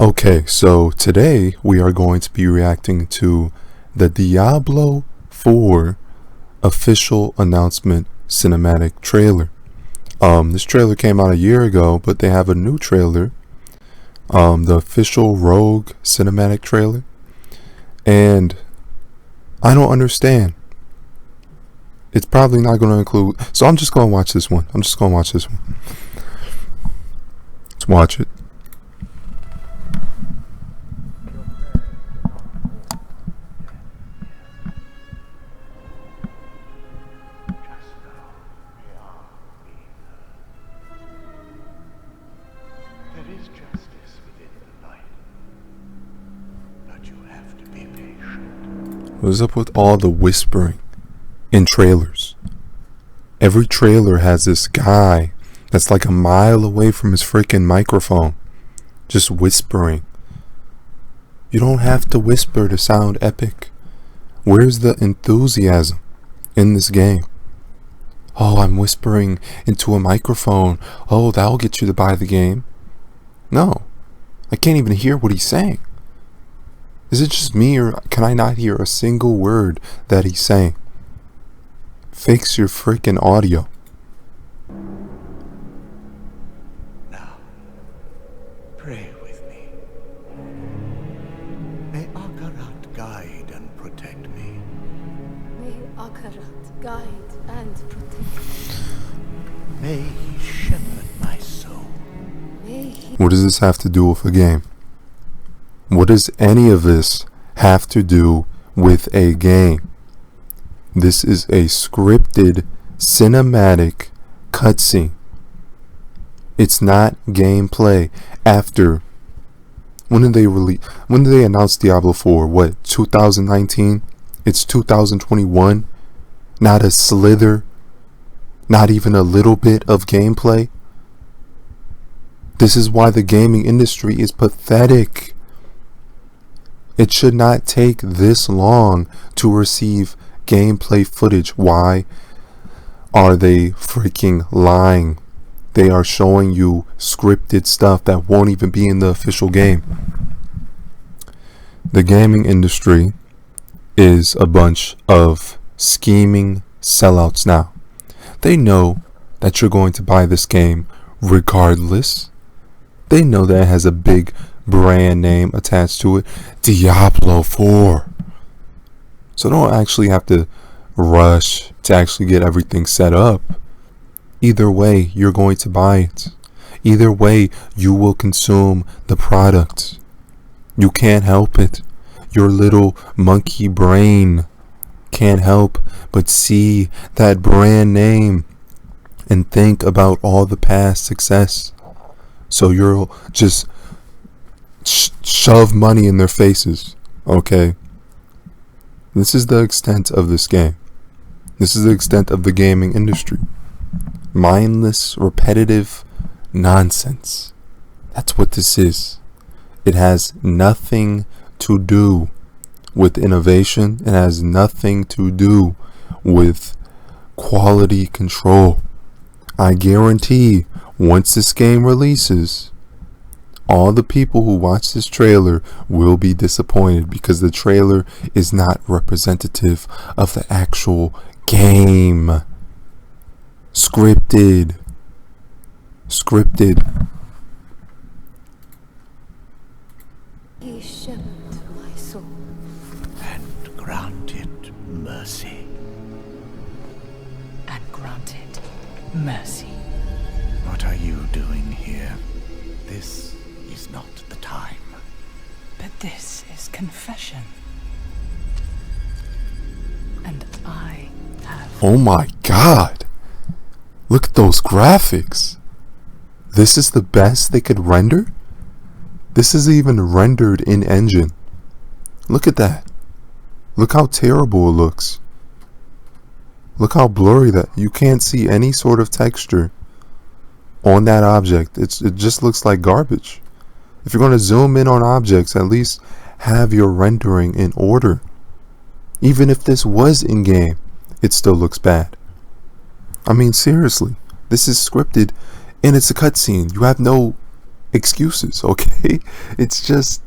Okay, so today we are going to be reacting to the Diablo 4 official announcement cinematic trailer. This trailer came out a year ago, but they have a new trailer, the official Rogue cinematic trailer, and I don't understand. It's probably not going to include, so I'm just going to watch this one. Let's watch it. There is justice within the light, but you have to be patient. What's up with all the whispering in trailers? Every trailer has this guy that's like a mile away from his freaking microphone, just whispering. You don't have to whisper to sound epic. Where's the enthusiasm in this game? Oh, I'm whispering into a microphone. Oh, that'll get you to buy the game. No, I can't even hear what he's saying. Is it just me, or can I not hear a single word that he's saying? Fix your freaking audio. Now, pray with me. May Akarat guide and protect me. May Akarat guide and protect. May he shepherd my soul. May he What does this have to do with a game? What does any of this have to do with a game? This is a scripted cinematic cutscene. It's not gameplay. After when did they announce Diablo 4? What, 2019? It's 2021. Not a slither, not even a little bit of gameplay. This is why the gaming industry is pathetic. It should not take this long to receive gameplay footage. Why are they freaking lying? They are showing you scripted stuff that won't even be in the official game. The gaming industry is a bunch of scheming sellouts now. They know that you're going to buy this game regardless. They know that it has a big brand name attached to it, Diablo 4. So don't actually have to rush to actually get everything set up. Either way, you're going to buy it. Either way, you will consume the product. You can't help it. Your little monkey brain can't help but see that brand name and think about all the past success. So you'll just shove money in their faces. Okay? This is the extent of this game. This is the extent of the gaming industry. Mindless, repetitive nonsense. That's what this is. It has nothing to do with innovation. It has nothing to do with quality control. I guarantee once this game releases, all the people who watch this trailer will be disappointed because the trailer is not representative of the actual game. Scripted. he shepherd my soul. And granted mercy. And granted mercy. What are you doing here? This is not the time. But this is confession. And I have... Oh my god. Look at those graphics. This is the best they could render? This is even rendered in engine. Look at that. Look how terrible it looks. Look how blurry that. You can't see any sort of texture on that object. It just looks like garbage. If you're going to zoom in on objects, at least have your rendering in order. Even if this was in game, it still looks bad. I mean, seriously, this is scripted and it's a cutscene. You have no excuses, okay? It's just,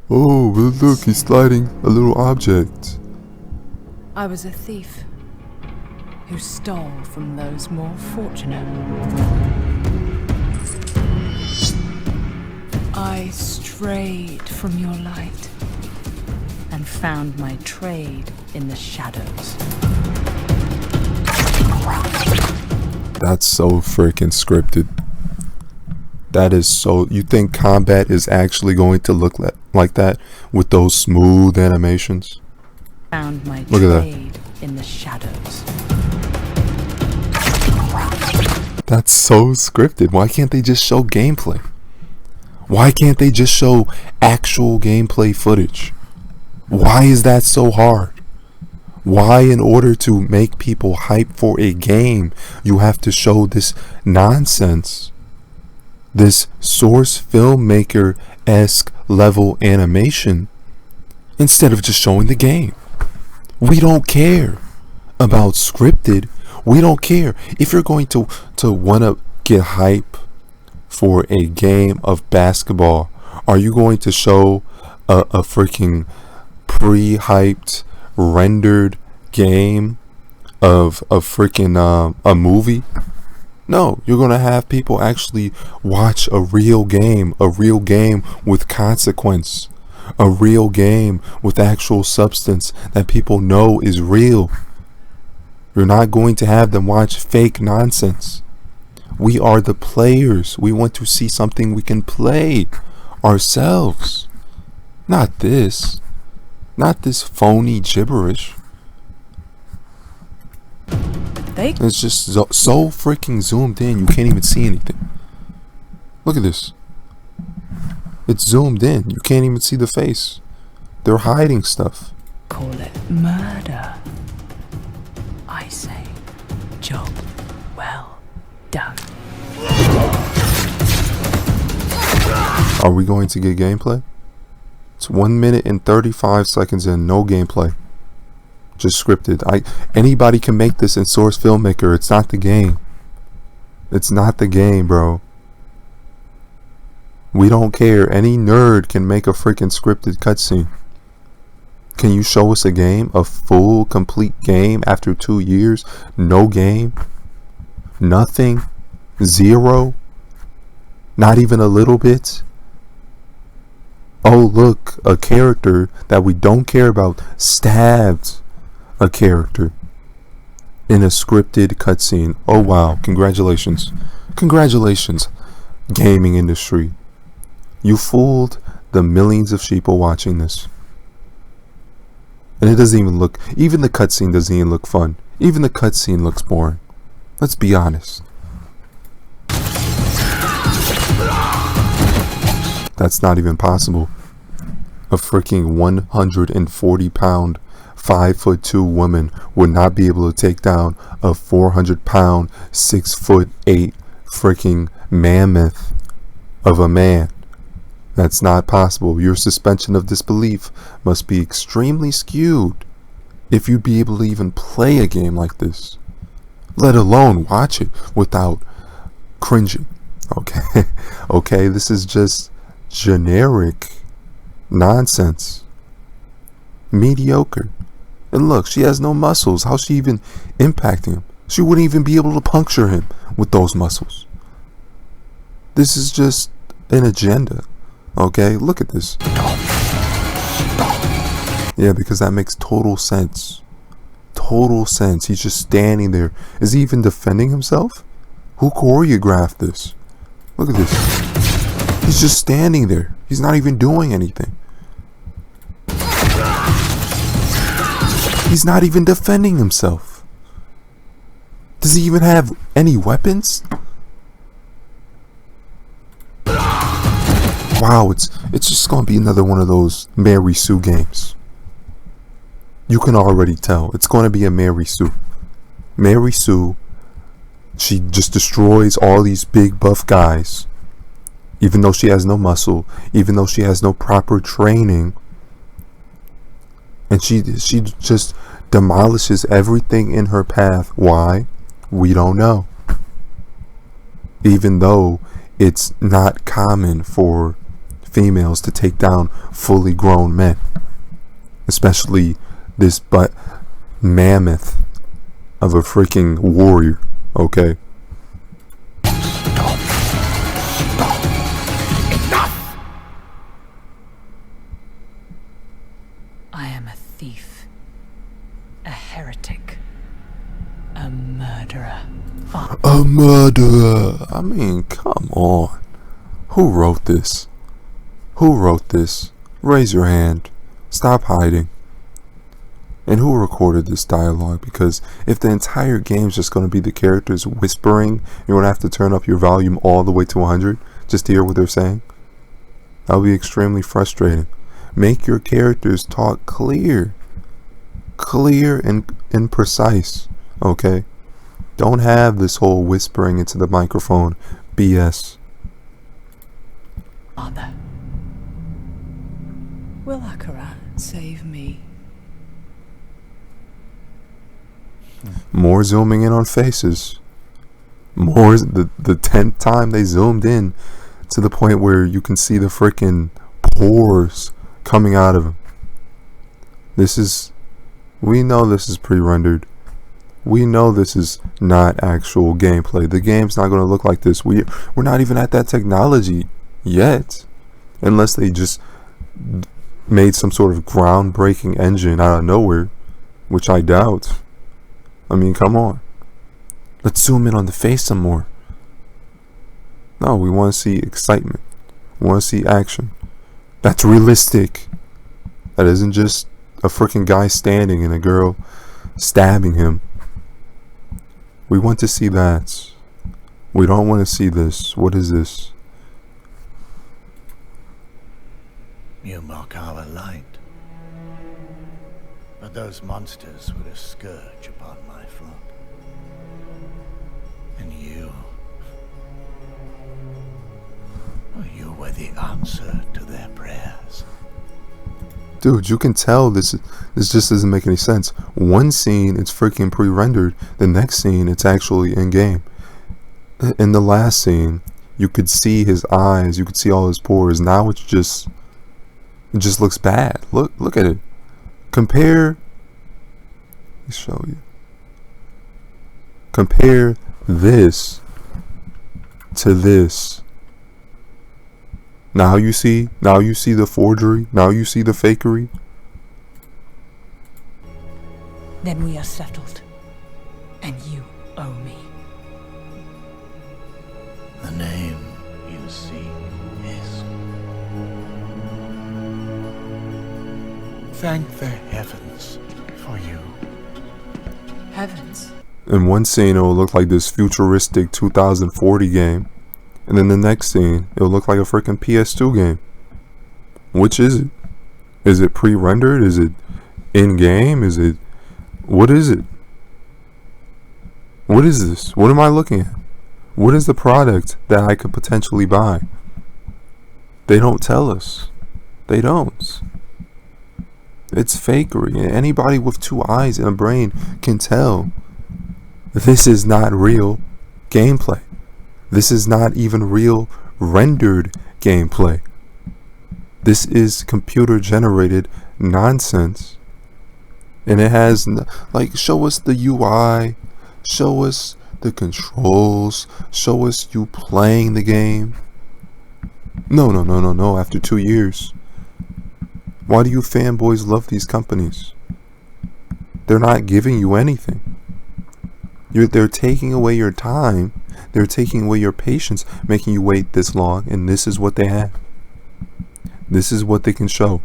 oh, well, look, he's sliding a little object. I was a thief who stole from those more fortunate. I strayed from your light and found my trade in the shadows. That's so freaking scripted. That is so. You think combat is actually going to look like that with those smooth animations? Found my Look at that. trade in the shadows. That's so scripted. Why can't they just show gameplay? Why can't they just show actual gameplay footage? Why is that so hard? Why, in order to make people hype for a game, you have to show this nonsense? This source filmmaker-esque level animation instead of just showing the game. We don't care about scripted. We don't care. If you're going to want to get hype for a game of basketball, are you going to show a freaking pre-hyped rendered game of a freaking a movie? No, you're going to have people actually watch a real game with consequence, a real game with actual substance that people know is real. You're not going to have them watch fake nonsense. We are the players. We want to see something we can play ourselves. Not this. Not this phony gibberish. It's just so freaking zoomed in, you can't even see anything. Look at this. It's zoomed in. You can't even see the face. They're hiding stuff. Call it murder. I say, job well done. Are we going to get gameplay? It's 1 minute and 35 seconds in, no gameplay. Just scripted. Anybody can make this in Source Filmmaker. It's not the game. It's not the game, bro. We don't care. Any nerd can make a freaking scripted cutscene. Can you show us a game? A full, complete game after 2 years? No game? Nothing? Zero? Not even a little bit? Oh, look, a character that we don't care about stabbed a character in a scripted cutscene. Oh wow, congratulations. Congratulations, gaming industry. You fooled the millions of sheeple watching this. And it doesn't even look, even the cutscene doesn't even look fun. Even the cutscene looks boring. Let's be honest. That's not even possible. A freaking 140-pound 5'2" woman would not be able to take down a 400-pound 6'8" freaking mammoth of a man. That's not possible. Your suspension of disbelief must be extremely skewed if you'd be able to even play a game like this, let alone watch it without cringing. Okay. Okay, this is just generic nonsense. Mediocre. And look, she has no muscles. How's she even impacting him? She wouldn't even be able to puncture him with those muscles. This is just an agenda. Okay, look at this. Yeah, because that makes total sense. Total sense. He's just standing there. Is he even defending himself? Who choreographed this? Look at this. He's just standing there. He's not even doing anything. He's not even defending himself. Does he even have any weapons? Wow, it's just gonna be another one of those Mary Sue games. You can already tell. It's gonna be a Mary Sue. Mary Sue, she just destroys all these big buff guys. Even though she has no muscle, even though she has no proper training. And she just demolishes everything in her path. Why? We don't know. Even though it's not common for females to take down fully grown men, especially this but mammoth of a freaking warrior. Okay. I am a thief, a heretic, a murderer. A murderer. I mean, come on. Who wrote this? Who wrote this? Raise your hand. Stop hiding. And who recorded this dialogue? Because if the entire game's just going to be the characters whispering, you're going to have to turn up your volume all the way to 100 just to hear what they're saying. That'll be extremely frustrating. Make your characters talk clear and precise. Okay? Don't have this whole whispering into the microphone BS. Father, will Akarat save me? More zooming in on faces. More the 10th time they zoomed in to the point where you can see the freaking pores coming out of him. We know this is pre-rendered. We know this is not actual gameplay. The game's not going to look like this. We're not even at that technology yet, unless they just made some sort of groundbreaking engine out of nowhere, which I doubt. I mean, come on. Let's zoom in on the face some more. No, we want to see excitement. We want to see action. That's realistic. That isn't just a freaking guy standing and a girl stabbing him. We want to see that. We don't want to see this. What is this? You mock our light. But those monsters were a scourge upon my flock. And you were the answer to their prayers. Dude, you can tell this just doesn't make any sense. One scene, it's freaking pre-rendered. The next scene, it's actually in-game. In the last scene, you could see his eyes. You could see all his pores. Now it just looks bad. Look at it. Compare. Let me show you. Compare this to this. Now you see the forgery. Now you see the fakery. Then we are settled, and you owe me. The name you see is. Thank the heavens for you. Heavens. In one scene, it will look like this futuristic 2040 game. And then the next scene, it'll look like a freaking PS2 game. Which is it? Is it pre-rendered? Is it in-game? What is it? What is this? What am I looking at? What is the product that I could potentially buy? They don't tell us. They don't. It's fakery. And anybody with two eyes and a brain can tell. This is not real gameplay. This is not even real rendered gameplay. This is computer generated nonsense. And it has, show us the UI, show us the controls, show us you playing the game. No, after 2 years. Why do you fanboys love these companies? They're not giving you anything. They're taking away your time. They're taking away your patience, making you wait this long, and this is what they have. This is what they can show.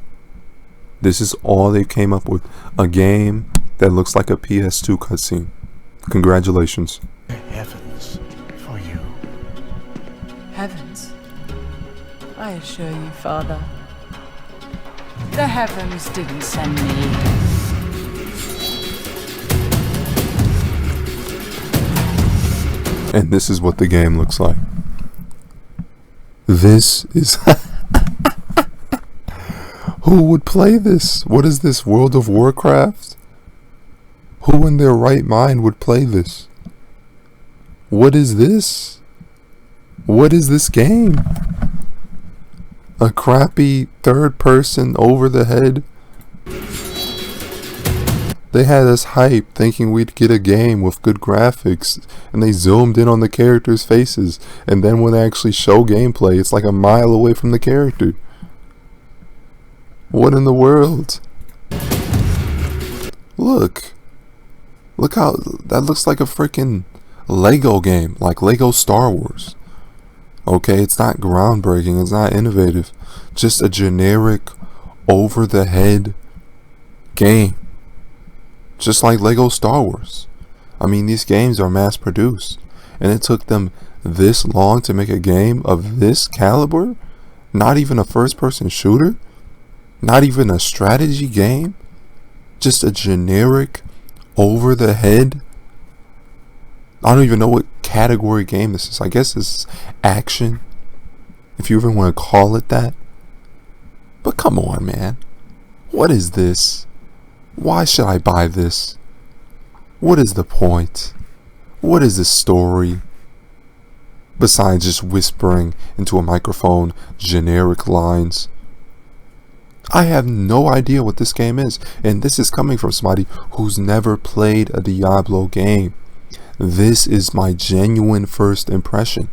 This is all they came up with. A game that looks like a PS2 cutscene. Congratulations. Heavens for you. Heavens. I assure you, Father, the heavens didn't send me. And this is what the game looks like. This is... Who would play this? What is this, World of Warcraft? Who in their right mind would play this? What is this? What is this game? A crappy third person over the head? They had us hyped thinking we'd get a game with good graphics, and they zoomed in on the characters' faces, and then when they actually show gameplay, it's like a mile away from the character. What in the world? Look how that looks like a freaking Lego game, like Lego Star Wars. Okay, it's not groundbreaking, it's not innovative, just a generic over the head game. Just like Lego Star Wars. I mean, these games are mass produced, and it took them this long to make a game of this caliber. Not even a first person shooter, not even a strategy game, just a generic over the head. I don't even know what category game this is. I guess it's action, if you even want to call it that. But come on, man, what is this? Why should I buy this? What is the point? What is the story? Besides just whispering into a microphone generic lines. I have no idea what this game is, and this is coming from somebody who's never played a Diablo game. This is my genuine first impression.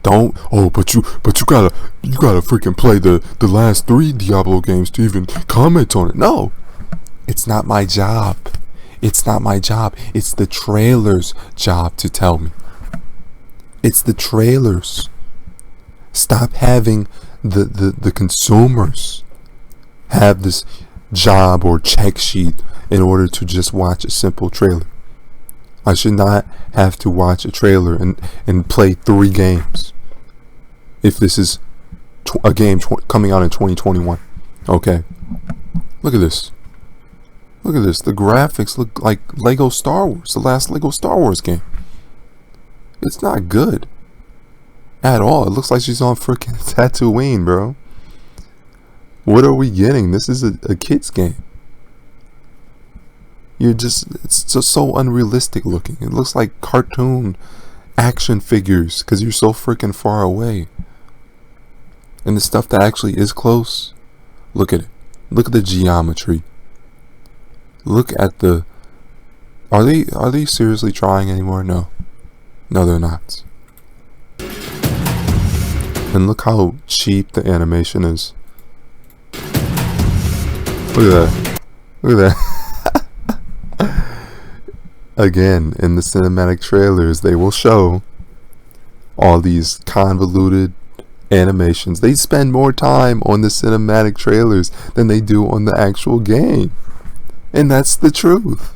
But you gotta freaking play the last 3 Diablo games to even comment on it. No, it's not my job. It's not my job. It's the trailer's job to tell me. It's the trailers. Stop having the consumers have this job or check sheet in order to just watch a simple trailer. I should not have to watch a trailer and play 3 games if this is a game coming out in 2021. Okay, look at this. Look at this. The graphics look like Lego Star Wars, the last Lego Star Wars game. It's not good at all. It looks like she's on freaking Tatooine, bro. What are we getting? This is a kid's game. It's just so unrealistic looking. It looks like cartoon action figures because you're so freaking far away. And the stuff that actually is close, look at it. Look at the geometry. Look at the... Are they seriously trying anymore? No, they're not. And look how cheap the animation is. Look at that. Look at that. Again, in the cinematic trailers, they will show all these convoluted animations. They spend more time on the cinematic trailers than they do on the actual game. And that's the truth.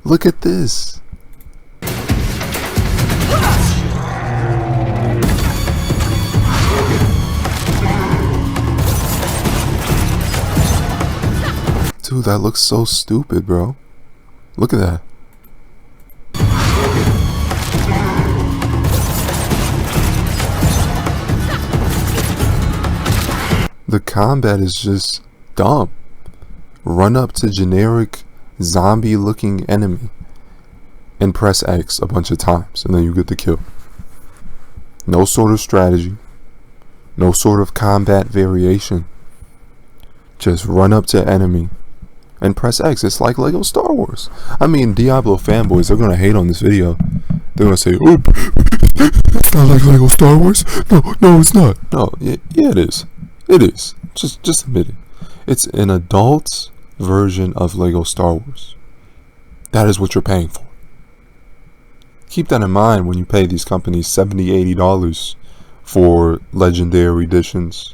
Look at this. Dude, that looks so stupid, bro. Look at that. The combat is just dumb. Run up to generic zombie looking enemy and press X a bunch of times and then you get the kill. No sort of strategy. No sort of combat variation. Just run up to enemy and press X. It's like Lego Star Wars. I mean, Diablo fanboys, they're gonna hate on this video. They're gonna say, "Oh, it's not like Lego Star Wars." No, it's not. No, yeah, it is. It is. Just admit it. It's an adult version of Lego Star Wars. That is what you're paying for. Keep that in mind when you pay these companies $70, $80 for legendary editions,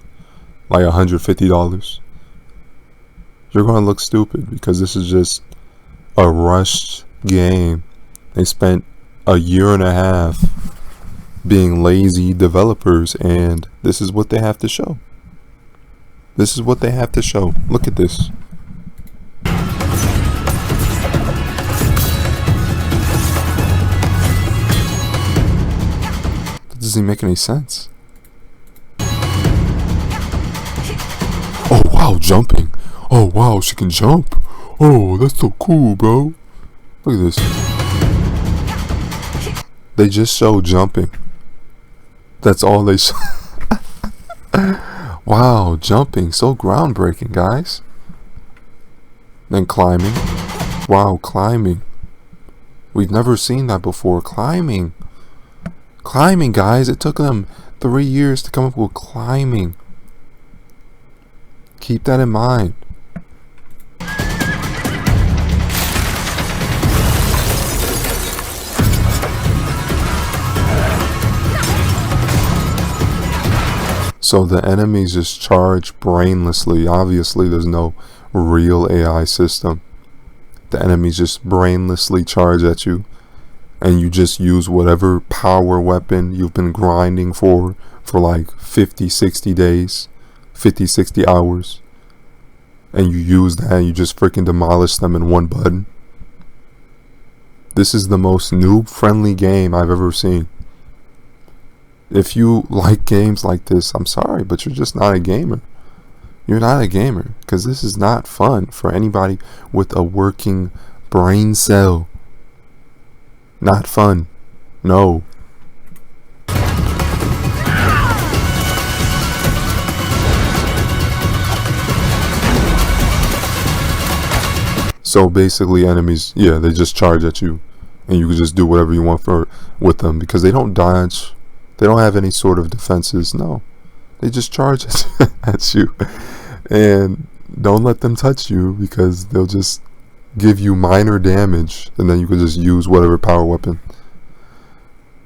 like $150. You're going to look stupid because this is just a rushed game. They spent a year and a half being lazy developers, and this is what they have to show. This is what they have to show. Look at this. That doesn't make any sense. Oh wow, jumping. Oh wow, she can jump. Oh, that's so cool, bro. Look at this. They just show jumping. That's all they Wow, jumping, so groundbreaking, guys. Then climbing. Wow, climbing. We've never seen that before. Climbing. Climbing, guys. It took them 3 years to come up with climbing. Keep that in mind. So the enemies just charge brainlessly. Obviously, there's no real AI system. The enemies just brainlessly charge at you, and you just use whatever power weapon you've been grinding for like 50, 60 days, 50, 60 hours, and you use that and you just freaking demolish them in one button. This is the most noob-friendly game I've ever seen. If you like games like this, I'm sorry, but you're just not a gamer. You're not a gamer, because this is not fun for anybody with a working brain cell. Not fun. No. So basically enemies, yeah, they just charge at you, and you can just do whatever you want with them, because they don't dodge. They don't have any sort of defenses. No, they just charge at you, and don't let them touch you, because they'll just give you minor damage, and then you can just use whatever power weapon.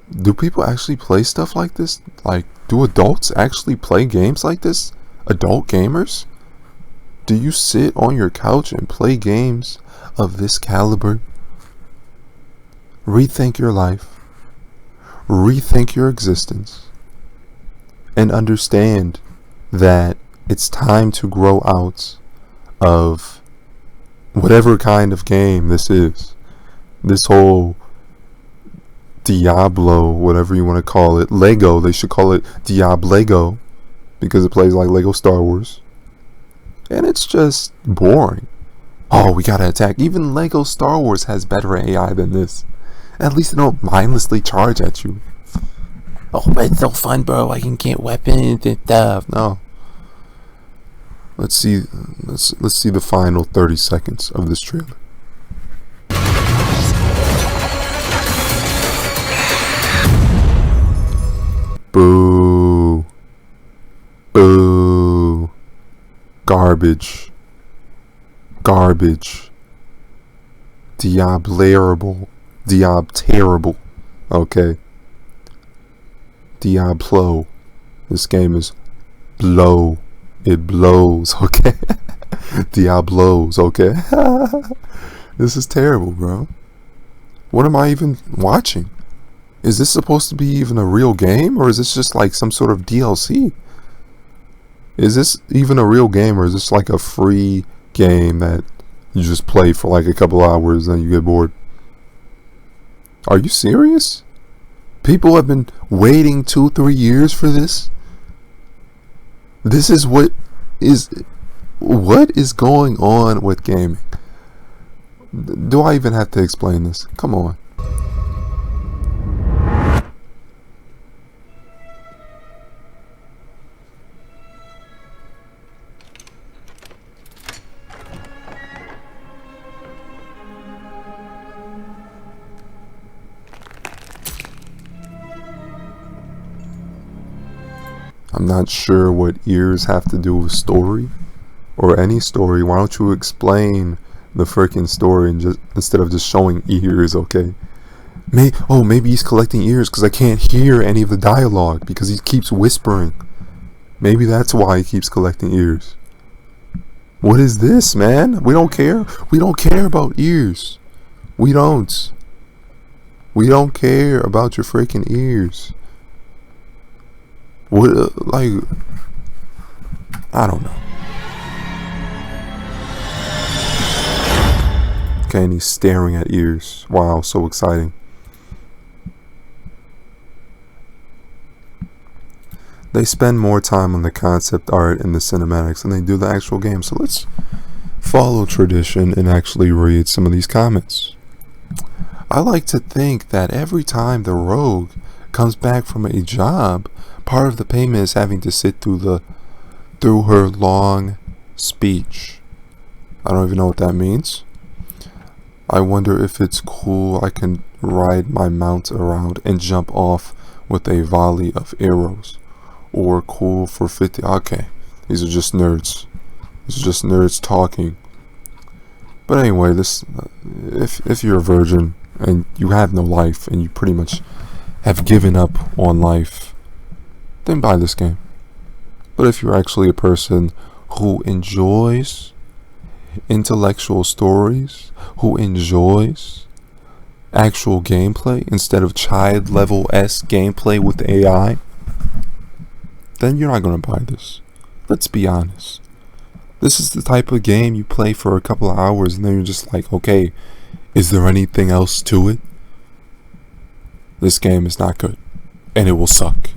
Do people actually play stuff like this? Like, do adults actually play games like this? Adult gamers? Do you sit on your couch and play games of this caliber? Rethink your life. Rethink your existence, and understand that it's time to grow out of whatever kind of game this is. This whole Diablo, whatever you want to call it, Lego, they should call it Diablo, because it plays like Lego Star Wars. And it's just boring. Oh, we gotta attack. Even Lego Star Wars has better AI than this. At least they don't mindlessly charge at you. Oh, but it's so fun, bro. I can get weapons and stuff. No. Let's see the final 30 seconds of this trailer. Boo. Boo. Garbage. Garbage. Diablerable. Terrible. Okay. Diablo. This game is blow. It blows. Okay. Diablows. Okay. This is terrible, bro. What am I even watching? Is this supposed to be even a real game, or is this just like some sort of DLC? Is this even a real game, or is this like a free game that you just play for like a couple hours and you get bored? Are you serious? People have been waiting 2-3 years for this. This is what is going on with gaming. Do I even have to explain this? Come on. I'm not sure what ears have to do with story, or any story. Why don't you explain the freaking story and just instead of just showing ears? Okay. Maybe he's collecting ears because I can't hear any of the dialogue because he keeps whispering. Maybe that's why he keeps collecting ears. What is this, man? We don't care. We don't care about ears. We don't. We don't care about your freaking ears. What, like, I don't know. Okay, and he's staring at ears. Wow, so exciting. They spend more time on the concept art and the cinematics than they do the actual game. So let's follow tradition and actually read some of these comments. I like to think that every time the rogue comes back from a job, part of the payment is having to sit through her long speech. I don't even know what that means. I wonder if it's cool I can ride my mount around and jump off with a volley of arrows. Or cool for 50. Okay, these are just nerds. These are just nerds talking. But anyway, if you're a virgin and you have no life and you pretty much have given up on life, then buy this game. But if you're actually a person who enjoys intellectual stories, who enjoys actual gameplay instead of child level-esque gameplay with AI, then you're not going to buy this. Let's be honest. This is the type of game you play for a couple of hours and then you're just like, okay, is there anything else to it? This game is not good. And it will suck.